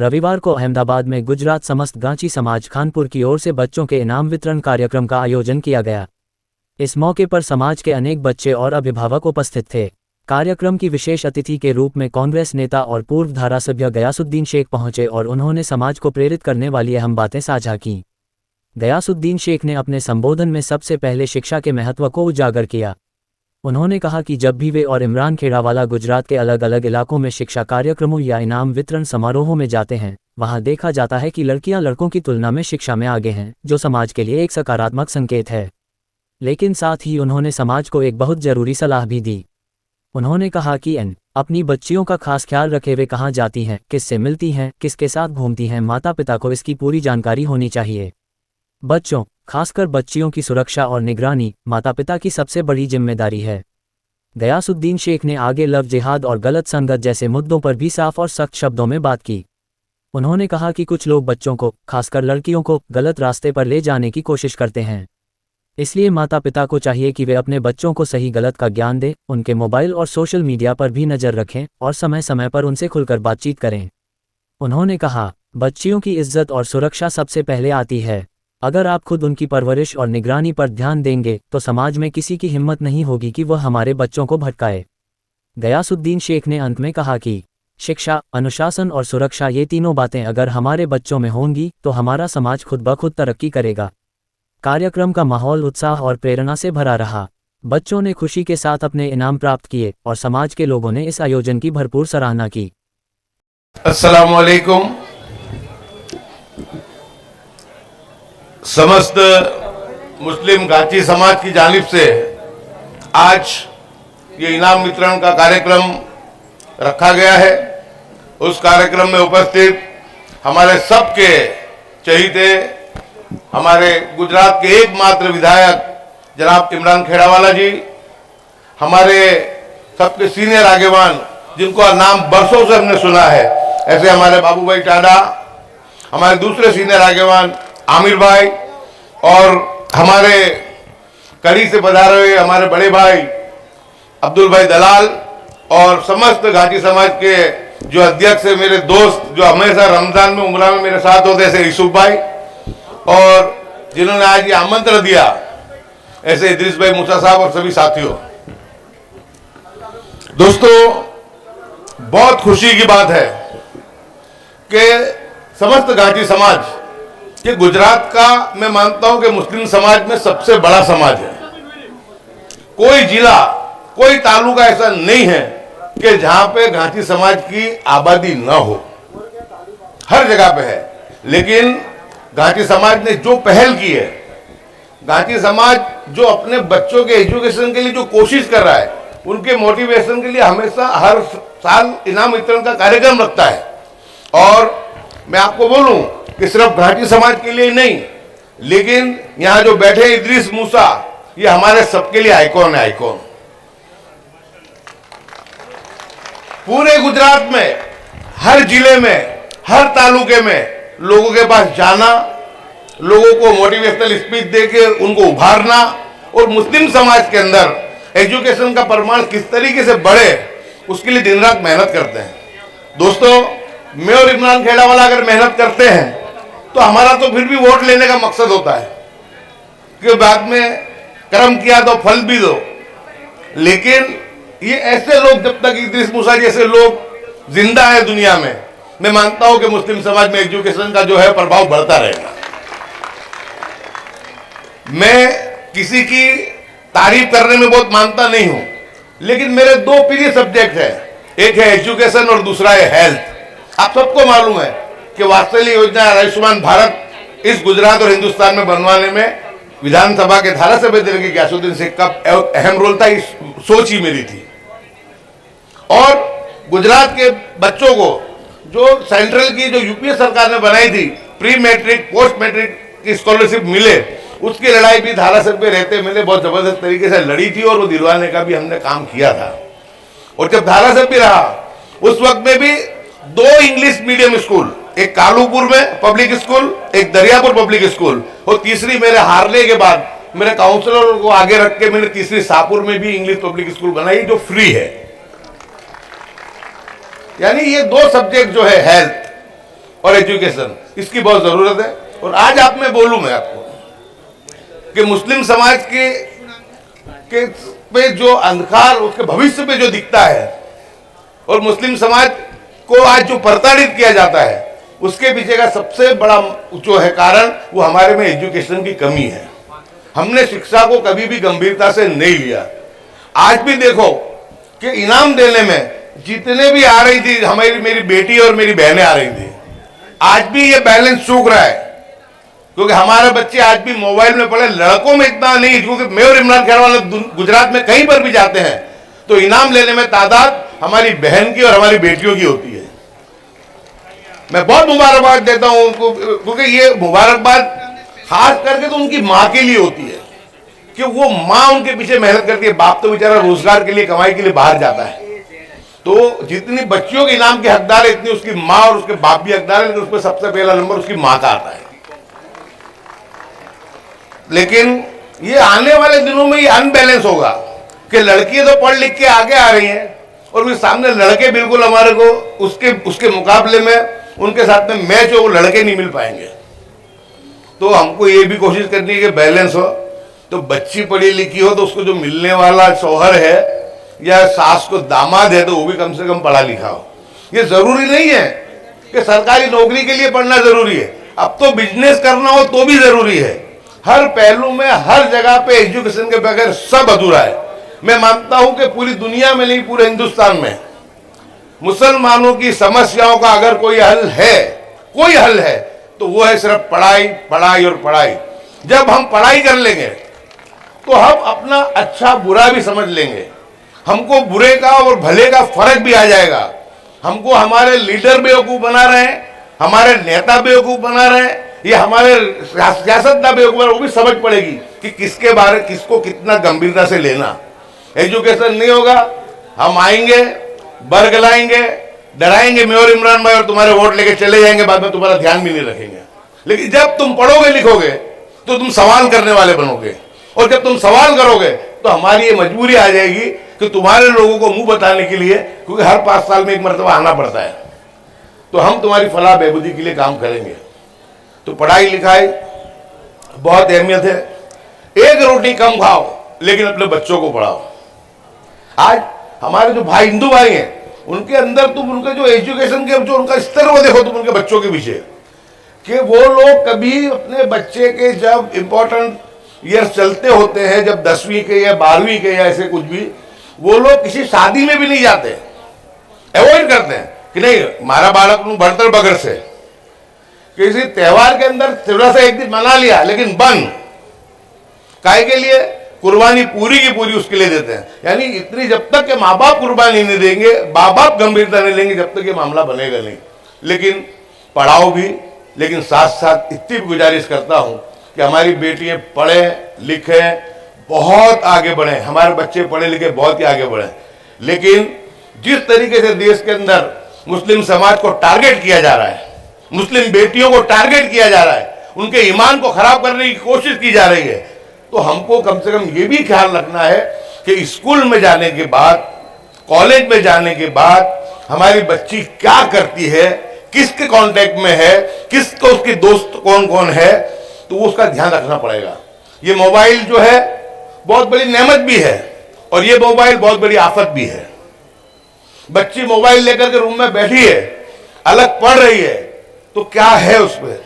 रविवार को अहमदाबाद में गुजरात समस्त गांची समाज खानपुर की ओर से बच्चों के इनाम वितरण कार्यक्रम का आयोजन किया गया। इस मौके पर समाज के अनेक बच्चे और अभिभावक उपस्थित थे। कार्यक्रम की विशेष अतिथि के रूप में कांग्रेस नेता और पूर्व धारासभ्य गयासुद्दीन शेख पहुंचे और उन्होंने समाज को प्रेरित करने वाली अहम बातें साझा कीं। गयासुद्दीन शेख ने अपने संबोधन में सबसे पहले शिक्षा के महत्व को उजागर किया। उन्होंने कहा कि जब भी वे और इमरान खेड़ावाला गुजरात के अलग अलग इलाकों में शिक्षा कार्यक्रमों या इनाम वितरण समारोहों में जाते हैं, वहां देखा जाता है कि लड़कियां लड़कों की तुलना में शिक्षा में आगे हैं, जो समाज के लिए एक सकारात्मक संकेत है। लेकिन साथ ही उन्होंने समाज को एक बहुत जरूरी सलाह भी दी। उन्होंने कहा कि अपनी बच्चियों का खास ख्याल रखे, वे कहाँ जाती हैं, किससे मिलती हैं, किसके साथ घूमती हैं, माता पिता को इसकी पूरी जानकारी होनी चाहिए। बच्चों, खासकर बच्चियों की सुरक्षा और निगरानी माता पिता की सबसे बड़ी जिम्मेदारी है। गयासुद्दीन शेख ने आगे लव जिहाद और गलत संगत जैसे मुद्दों पर भी साफ और सख्त शब्दों में बात की। उन्होंने कहा कि कुछ लोग बच्चों को, खासकर लड़कियों को, गलत रास्ते पर ले जाने की कोशिश करते हैं। इसलिए माता पिता को चाहिए कि वे अपने बच्चों को सही गलत का ज्ञान दें, उनके मोबाइल और सोशल मीडिया पर भी नज़र रखें और समय समय पर उनसे खुलकर बातचीत करें। उन्होंने कहा, बच्चियों की इज्जत और सुरक्षा सबसे पहले आती है। अगर आप खुद उनकी परवरिश और निगरानी पर ध्यान देंगे तो समाज में किसी की हिम्मत नहीं होगी कि वह हमारे बच्चों को भटकाए। गयासुद्दीन शेख ने अंत में कहा कि शिक्षा, अनुशासन और सुरक्षा, ये तीनों बातें अगर हमारे बच्चों में होंगी तो हमारा समाज खुद ब खुद तरक्की करेगा। कार्यक्रम का माहौल उत्साह और प्रेरणा से भरा रहा। बच्चों ने खुशी के साथ अपने इनाम प्राप्त किए और समाज के लोगों ने इस आयोजन की भरपूर सराहना की। अस्सलामु अलैकुम। समस्त मुस्लिम गाची समाज की जानिब से आज ये इनाम वितरण का कार्यक्रम रखा गया है। उस कार्यक्रम में उपस्थित हमारे सबके चहीते, हमारे गुजरात के एकमात्र विधायक जनाब इमरान खेड़ावाला जी, हमारे सबके सीनियर आगेवान जिनको नाम बरसों से हमने सुना है, ऐसे हमारे बाबू भाई टाडा, हमारे दूसरे सीनियर आगेवान आमिर भाई और हमारे कड़ी से पधारे हुए हमारे बड़े भाई अब्दुल भाई दलाल और समस्त घाटी समाज के जो अध्यक्ष है, मेरे दोस्त जो हमेशा रमजान में उम्रा में मेरे साथ होते, ऐसे यूसुफ भाई, और जिन्होंने आज ये आमंत्रण दिया, ऐसे इद्रिस भाई मूसा साहब और सभी साथियों। दोस्तों, बहुत खुशी की बात है कि समस्त घाटी समाज, ये गुजरात का मैं मानता हूं कि मुस्लिम समाज में सबसे बड़ा समाज है। कोई जिला, कोई तालुका ऐसा नहीं है कि जहां पे घाटी समाज की आबादी न हो, हर जगह पे है। लेकिन घाटी समाज ने जो पहल की है, घाटी समाज जो अपने बच्चों के एजुकेशन के लिए जो कोशिश कर रहा है, उनके मोटिवेशन के लिए हमेशा हर साल इनाम वितरण का कार्यक्रम रखता है। और मैं आपको बोलूं कि सिर्फ घाटी समाज के लिए नहीं, लेकिन यहां जो बैठे इद्रिस मूसा, ये हमारे सबके लिए आइकॉन है, आइकॉन। पूरे गुजरात में, हर जिले में, हर तालुके में लोगों के पास जाना, लोगों को मोटिवेशनल स्पीच देके उनको उभारना और मुस्लिम समाज के अंदर एजुकेशन का प्रमाण किस तरीके से बढ़े, उसके लिए दिन रात मेहनत करते हैं। दोस्तों, मैं और इमरान खेड़ावाला अगर मेहनत करते हैं तो हमारा तो फिर भी वोट लेने का मकसद होता है कि बाद में कर्म किया तो फल भी दो। लेकिन ये ऐसे लोग, जब तक इद्रिस मूसा जैसे लोग जिंदा है दुनिया में, मैं मानता हूं कि मुस्लिम समाज में एजुकेशन का जो है प्रभाव बढ़ता रहेगा। मैं किसी की तारीफ करने में बहुत मानता नहीं हूं, लेकिन मेरे दो प्रिय सब्जेक्ट है, एक है एजुकेशन और दूसरा है हेल्थ। आप सबको मालूम है कि वात्सल्य योजना, आयुष्मान भारत इस गुजरात और हिंदुस्तान में बनवाने में विधानसभा के धारासभ्य गयासुद्दीन शेख का अहम रोल था। इस सोच ही मेरी थी। और गुजरात के बच्चों को जो सेंट्रल की, जो यूपीए सरकार ने बनाई थी, प्री मैट्रिक पोस्ट मैट्रिक की स्कॉलरशिप मिले, उसकी लड़ाई भी धारासभ्य रहते मैंने बहुत जबरदस्त तरीके से लड़ी थी और वो दिलवाने का भी हमने काम किया था। और जब धारासभ्य रहा, उस वक्त में भी 2 इंग्लिश मीडियम स्कूल, एक कालूपुर में पब्लिक स्कूल, एक दरियापुर पब्लिक स्कूल, और तीसरी मेरे हारने के बाद मेरे काउंसलर को आगे रख के मैंने तीसरी शाहपुर में भी इंग्लिश पब्लिक स्कूल बनाई जो फ्री है। यानी ये 2 सब्जेक्ट जो है हेल्थ और एजुकेशन, इसकी बहुत जरूरत है। और आज आप में बोलूं मैं आपको कि मुस्लिम समाज के पे जो अंधकार उसके भविष्य पे जो दिखता है और मुस्लिम समाज को आज जो प्रताड़ित किया जाता है, उसके पीछे का सबसे बड़ा जो है कारण वो हमारे में एजुकेशन की कमी है। हमने शिक्षा को कभी भी गंभीरता से नहीं लिया। आज भी देखो कि इनाम देने में जितने भी आ रही थी हमारी मेरी बेटी और मेरी बहनें आ रही थी, आज भी ये बैलेंस चूक रहा है, क्योंकि हमारे बच्चे आज भी मोबाइल में पड़े। लड़कों में इतना नहीं, क्योंकि मैं और इमरान खैर वाले गुजरात में कहीं पर भी जाते हैं तो इनाम लेने में तादाद हमारी बहन की और हमारी बेटियों की होती है। मैं बहुत मुबारकबाद देता हूं उनको, क्योंकि ये मुबारकबाद खास करके तो उनकी माँ के लिए होती है कि वो माँ उनके पीछे मेहनत करती है। बाप तो बेचारा रोजगार के लिए, कमाई के लिए बाहर जाता है। तो जितनी बच्चियों के इनाम के हकदार है, इतनी उसकी माँ और उसके बाप भी हकदार है, लेकिन उसमें सबसे पहला नंबर उसकी माँ का आता है। लेकिन ये आने वाले दिनों में ये अनबैलेंस होगा कि लड़कियां तो पढ़ लिख के आगे आ रही हैं और फिर सामने लड़के बिल्कुल हमारे को उसके मुकाबले में उनके साथ में मैच हो, वो लड़के नहीं मिल पाएंगे। तो हमको ये भी कोशिश करनी है कि बैलेंस हो। तो बच्ची पढ़ी लिखी हो तो उसको जो मिलने वाला शौहर है या सास को दामाद है तो वो भी कम से कम पढ़ा लिखा हो। ये जरूरी नहीं है कि सरकारी नौकरी के लिए पढ़ना जरूरी है, अब तो बिजनेस करना हो तो भी जरूरी है। हर पहलू में, हर जगह पे एजुकेशन के बगैर सब अधूरा है। मैं मानता हूं कि पूरी दुनिया में नहीं, पूरे हिंदुस्तान में मुसलमानों की समस्याओं का अगर कोई हल है तो वो है सिर्फ पढ़ाई, पढ़ाई और पढ़ाई। जब हम पढ़ाई कर लेंगे तो हम अपना अच्छा बुरा भी समझ लेंगे, हमको बुरे का और भले का फर्क भी आ जाएगा। हमको हमारे लीडर बेवकूफ बना रहे हैं, हमारे नेता बेवकूफ बना रहे हैं, ये हमारे सियासतदान बेवकूफ, वो भी समझ पड़ेगी कि किसके बारे किसको कितना गंभीरता से लेना। एजुकेशन नहीं होगा, हम आएंगे, बरगलाएंगे, डराएंगे, मैं और इमरान भाई और तुम्हारे वोट लेके चले जाएंगे, बाद में तुम्हारा ध्यान भी नहीं रखेंगे। लेकिन जब तुम पढ़ोगे लिखोगे तो तुम सवाल करने वाले बनोगे, और जब तुम सवाल करोगे तो हमारी ये मजबूरी आ जाएगी कि तुम्हारे लोगों को मुंह बताने के लिए, क्योंकि हर 5 साल में एक मरतबा आना पड़ता है, तो हम तुम्हारी फलाह बहबूदी के लिए काम करेंगे। तो पढ़ाई लिखाई बहुत अहमियत है। एक रोटी कम खाओ लेकिन अपने बच्चों को पढ़ाओ। आज हमारे जो भाई हिंदू भाई हैं उनके अंदर तुम उनके जो एजुकेशन के जो उनका स्तर वो देखो तुम उनके बच्चों के पीछे, कि वो लोग कभी अपने बच्चे के जब इंपॉर्टेंट ईयर चलते होते हैं, जब 10वीं के या 12वीं के या ऐसे कुछ भी, वो लोग किसी शादी में भी नहीं जाते, अवॉइड करते हैं कि नहीं हमारा बालक बढ़तर बगर से। किसी त्योहार के अंदर थोड़ा सा एक दिन मना लिया, लेकिन बंद काय के लिए, कुर्बानी पूरी की पूरी उसके लिए देते हैं। यानी इतनी जब तक के माँ बाप कुर्बानी नहीं देंगे, माँ बाप गंभीरता नहीं लेंगे, जब तक ये मामला बनेगा नहीं। लेकिन पढ़ाओ भी, लेकिन साथ साथ इतनी भी गुजारिश करता हूं कि हमारी बेटियां पढ़े लिखे, बहुत आगे बढ़े, हमारे बच्चे पढ़े लिखे बहुत ही आगे बढ़े। लेकिन जिस तरीके से देश के अंदर मुस्लिम समाज को टारगेट किया जा रहा है, मुस्लिम बेटियों को टारगेट किया जा रहा है, उनके ईमान को खराब करने की कोशिश की जा रही है, तो हमको कम से कम ये भी ख्याल रखना है कि स्कूल में जाने के बाद, कॉलेज में जाने के बाद हमारी बच्ची क्या करती है, किसके कांटेक्ट में है, किसको उसके दोस्त कौन कौन है, तो उसका ध्यान रखना पड़ेगा। ये मोबाइल जो है बहुत बड़ी नेमत भी है और ये मोबाइल बहुत बड़ी आफत भी है। बच्ची मोबाइल लेकर के रूम में बैठी है, अलग पढ़ रही है, तो क्या है उसमें,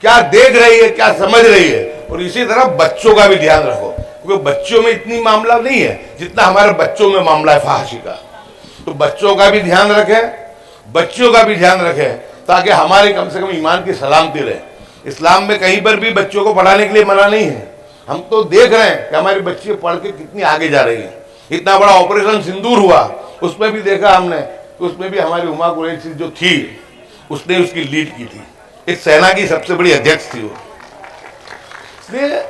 क्या देख रही है, क्या समझ रही है। और इसी तरह बच्चों का भी ध्यान रखो, क्योंकि बच्चों में इतनी मामला नहीं है जितना हमारे बच्चों में मामला है फहाशी का। तो बच्चों का भी ध्यान रखें, बच्चियों का भी ध्यान रखें, ताकि हमारे कम से कम ईमान की सलामती रहे। इस्लाम में कहीं पर भी बच्चों को पढ़ाने के लिए मना नहीं है। हम तो देख रहे हैं कि हमारी बच्ची पढ़ के कितनी आगे जा रही है। इतना बड़ा ऑपरेशन सिंदूर हुआ, उसमें भी देखा हमने, तो उसमें भी हमारी हुमा कुरैशी जो थी उसने उसकी लीड की थी, एक सेना की सबसे बड़ी अध्यक्ष थी वो। इसलिए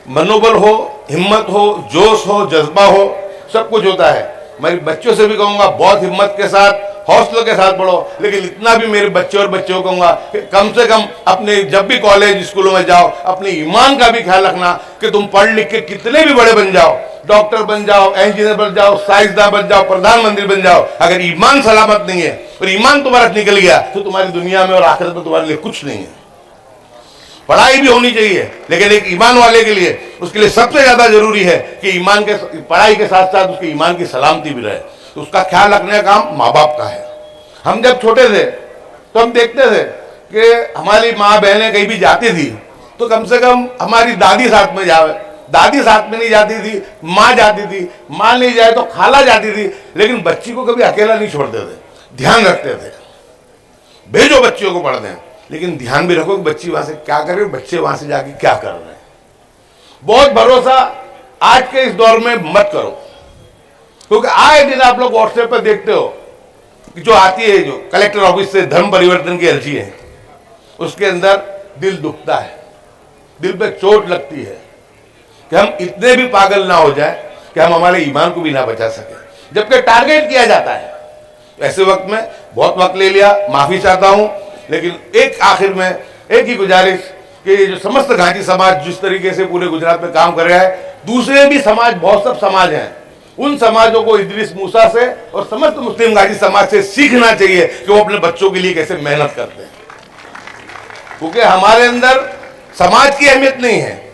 मनोबल हो, हिम्मत हो, जोश हो, जज्बा हो, सब कुछ होता है। मेरे बच्चों से भी कहूँगा बहुत हिम्मत के साथ, हौसलों के साथ पढ़ो, लेकिन इतना भी मेरे बच्चे और बच्चों को कहूँगा कि कम से कम अपने जब भी कॉलेज स्कूलों में जाओ अपने ईमान का भी ख्याल रखना कि तुम पढ़ लिख के कितने भी बड़े बन जाओ, डॉक्टर बन जाओ, इंजीनियर बन जाओ, साइंसदान बन जाओ, प्रधानमंत्री बन जाओ, अगर ईमान सलामत नहीं है और ईमान तुम्हारा निकल गया तो तुम्हारी दुनिया में और आखिरत में तुम्हारे लिए कुछ नहीं है। पढ़ाई भी होनी चाहिए, लेकिन एक ईमान वाले के लिए, उसके लिए सबसे ज्यादा जरूरी है कि ईमान के, पढ़ाई के साथ साथ उसके ईमान की सलामती भी रहे। तो उसका ख्याल रखने का काम माँ बाप का है। हम जब छोटे थे तो हम देखते थे कि हमारी माँ बहनें कहीं भी जाती थी तो कम से कम हमारी दादी साथ में जावे। दादी साथ में नहीं जाती थी, माँ जाती थी, माँ नहीं जाए तो खाला जाती थी, लेकिन बच्ची को कभी अकेला नहीं छोड़ते थे, ध्यान रखते थे। भेजो बच्चियों को पढ़ने, लेकिन ध्यान भी रखो कि बच्ची वहां से क्या कर रही है, बच्चे वहां से जाके क्या कर रहे हैं। बहुत भरोसा आज के इस दौर में मत करो, क्योंकि आए दिन आप लोग व्हाट्सएप पर देखते हो कि जो आती है, जो कलेक्टर ऑफिस से धर्म परिवर्तन की अर्जी है, उसके अंदर दिल दुखता है, दिल पे चोट लगती है कि हम इतने भी पागल ना हो जाए कि हम हमारे ईमान को भी ना बचा सके, जबकि टारगेट किया जाता है। ऐसे वक्त में बहुत वक्त ले लिया, माफी चाहता हूं, लेकिन एक आखिर में एक ही गुजारिश कि जो समस्त घाटी समाज जिस तरीके से पूरे गुजरात में काम कर रहा है, दूसरे भी समाज, बहुत सब समाज हैं, उन समाजों को इदरीस मूसा से और समस्त मुस्लिम घाटी समाज से सीखना चाहिए कि वो अपने बच्चों के लिए कैसे मेहनत करते हैं। क्योंकि हमारे अंदर समाज की अहमियत नहीं है,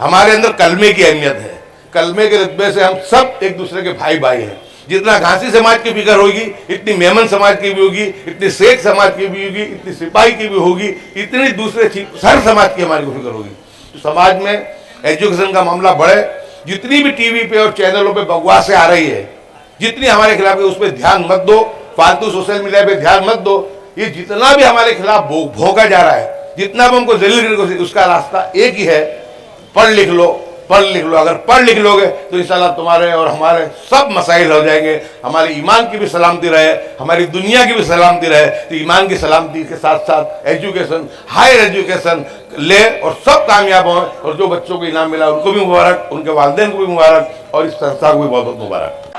हमारे अंदर कलमे की अहमियत है। कलमे के रुतबे से हम सब एक दूसरे के भाई भाई हैं। जितना घासी समाज की फिक्र होगी, इतनी मेमन समाज की भी होगी, इतनी शेख समाज की भी होगी, इतनी सिपाही की भी होगी, इतनी दूसरे हर समाज की हमारी को फिक्र होगी। तो समाज में एजुकेशन का मामला बढ़े, जितनी भी टीवी पे और चैनलों पे बकवासें आ रही है, जितनी हमारे खिलाफ है, उस पर ध्यान मत दो, फालतू सोशल मीडिया पे ध्यान मत दो। ये जितना भी हमारे खिलाफ भोंका जा रहा है, जितना भी हमको जलील करने को, उसका रास्ता एक ही है, पढ़ लिख लो, पढ़ लिख लो। अगर पढ़ लिख लोगे तो इंशाल्लाह तुम्हारे और हमारे सब मसाइल हो जाएंगे। हमारे ईमान की भी सलामती रहे, हमारी दुनिया की भी सलामती रहे। तो ईमान की सलामती के साथ साथ एजुकेशन, हायर एजुकेशन ले और सब कामयाब हों। और जो बच्चों को इनाम मिला उनको भी मुबारक, उनके वालिदैन को भी मुबारक और इस संस्था को भी बहुत बहुत मुबारक।